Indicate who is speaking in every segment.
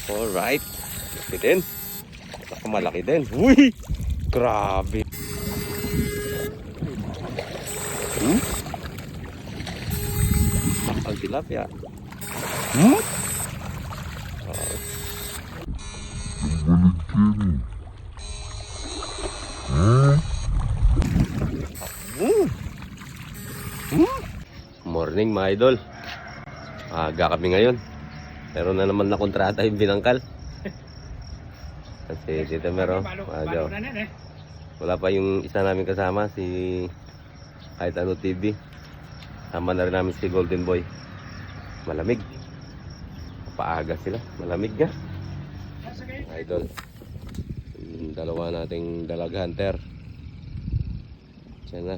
Speaker 1: Alright. Malaki din. Malaki din. Uy! Grabe. Ang tilapia. Morning mga idol. Aga kami ngayon. Meron na naman na kontrata yung binangkal. Kasi dito meron. Wala pa yung isa namin kasama, si Kahit Ano TV. Sama na rin namin si Golden Boy. Malamig. Paaga sila. Malamig ka. Idol. Yung dalawa nating dalag hunter. Diyan na.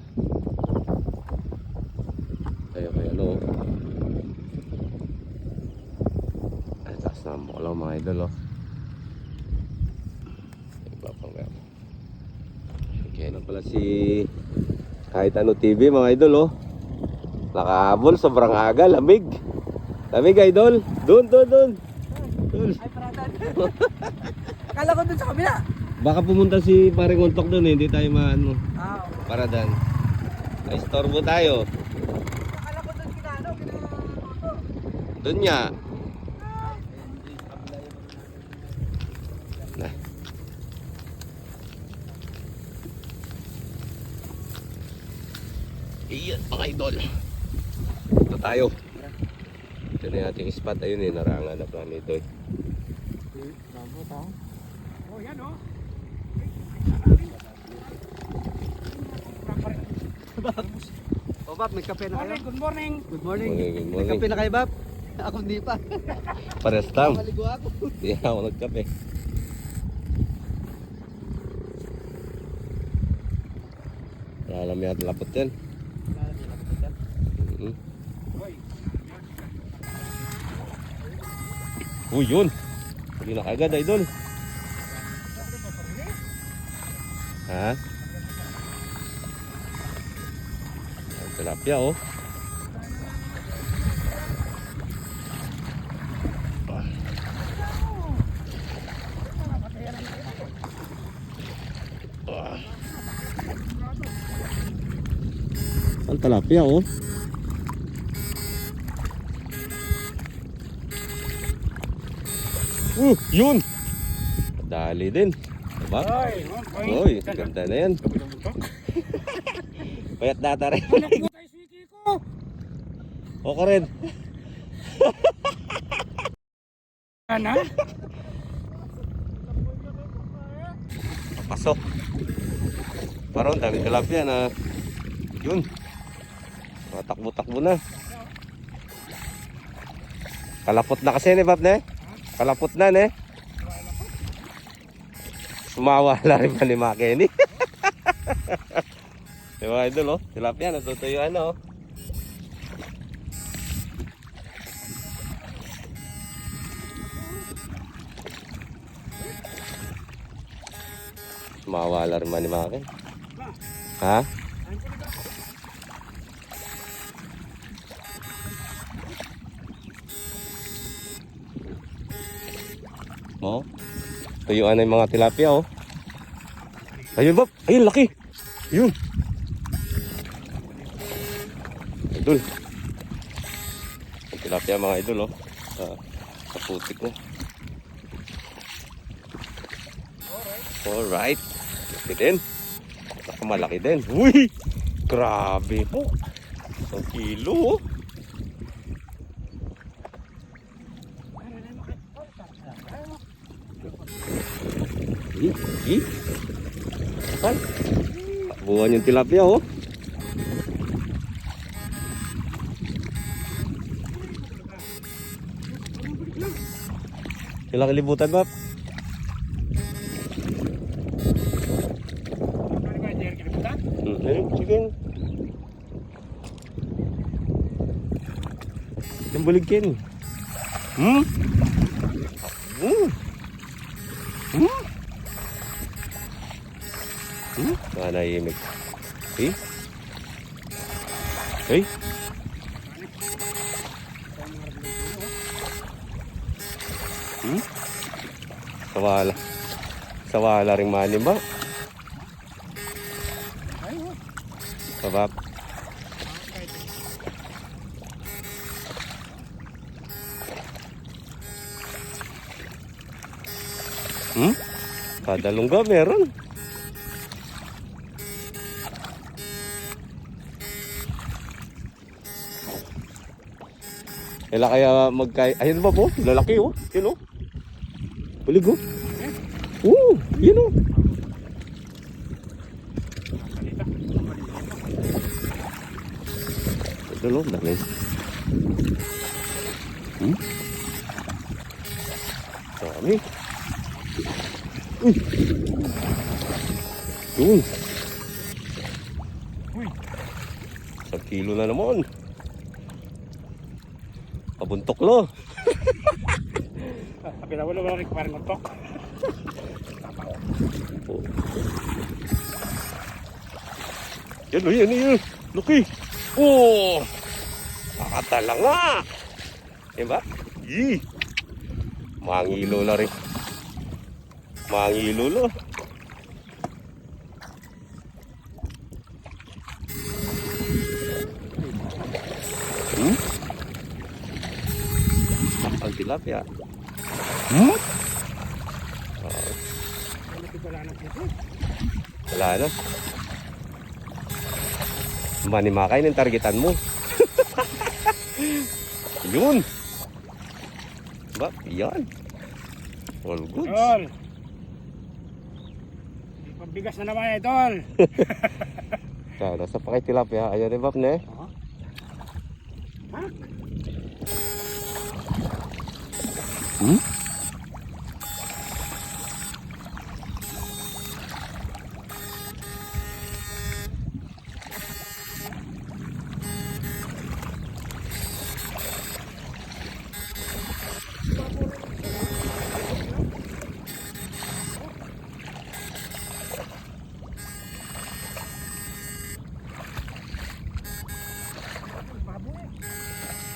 Speaker 1: Kaya ano. Ay, taas na ang bukalaw mga idol oh. Iba pang gano. Okay na pala si Kahit Ano TV mga idol oh. Nakahabol, sobrang aga, lamig. Lamig idol. Doon.
Speaker 2: Ay, paratan. Akala ko dun sa kabila.
Speaker 1: Baka pumunta si Paring Untok doon, hindi tayo maano.
Speaker 2: Okay.
Speaker 1: Paradan. Ay, istorbo tayo.
Speaker 2: Akala ko dun kinano.
Speaker 1: Doon niya. Nah. Iyan mga idol. Ito tayo. Ito na yung ating spot. Ayun eh, narangan na plan ito eh.
Speaker 2: Oh, yan oh. Oh, Bab, may kape na kayo? Good morning. Good morning. May kape na kayo, Bab? Ako hindi pa.
Speaker 1: Pares tam.
Speaker 2: Maligo ako.
Speaker 1: Hindi ako nagkape. Alam mo yan, lapot yan. Uy, yun. Hindi na kagad, idol. Ha? Ang tilapia, oh. Ang tilapia, oh. Yun! Dali din. Diba? Uy, ganda na yan. Payat data rin. Oko rin.
Speaker 2: Ano?
Speaker 1: Pasok. Parang dami tilapia na. Yun. Takbo-takbo na. Kalapot na kasi ni Bab ne? Kalapot na ne? Sumawala rin pa ni Makeni. Diba idol oh? Tilapia natutuyuan oh. Sumawala rin pa ni Makeni. Ha? Oh. Tuyuan na yung mga tilapia oh. Ayun Bob, ayun laki. Yun. Idol. Yung tilapia mga idol oh. Kaputik na. Alright. Malaki din. Malaki din. Uy! Grabe po. 1 kilo oh. Saan? Takbuhan yung tilapia oh. Sila kalibutan Bab. Sige. Yung buligkin. Nahimik. See? Hey? Sawala. Sawala rin manim ba? Babap. Kada lungga meron. Kailan kaya ayun ba po? Lalaki oh. Yun oh. Bulig oh. Yun oh. Ito no, dami. Dami. Yun. 1 kilo na naman. Pabuntok lo.
Speaker 2: Tapi na wala rin parang untok.
Speaker 1: Yan o, yan. Laki. Oh! Nakatala nga. Diba? Yee! Mangilo na rin. Mangilo lo. Ang tilapia. Wala na. Manimakay ng targetan mo. Yun. Ba? Yan. All goods.
Speaker 2: Tol. Pagbigas na naman eh, tol.
Speaker 1: Kaya sa pakay tilapia. Ayan rin bap ne.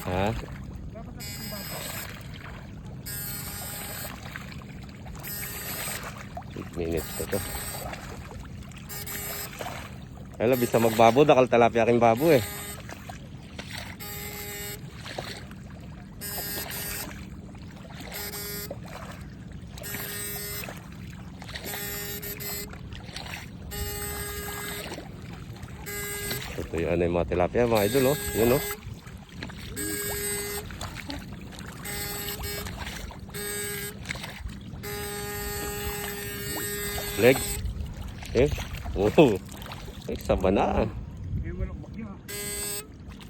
Speaker 1: Ha? Minutes na to. Alam, bisa magbabo, dakal talapia aking babo eh. Ito yung ano yung mga tilapia mga idol oh. Yun oh. Legs. Eh. Oh. Eh, saba na.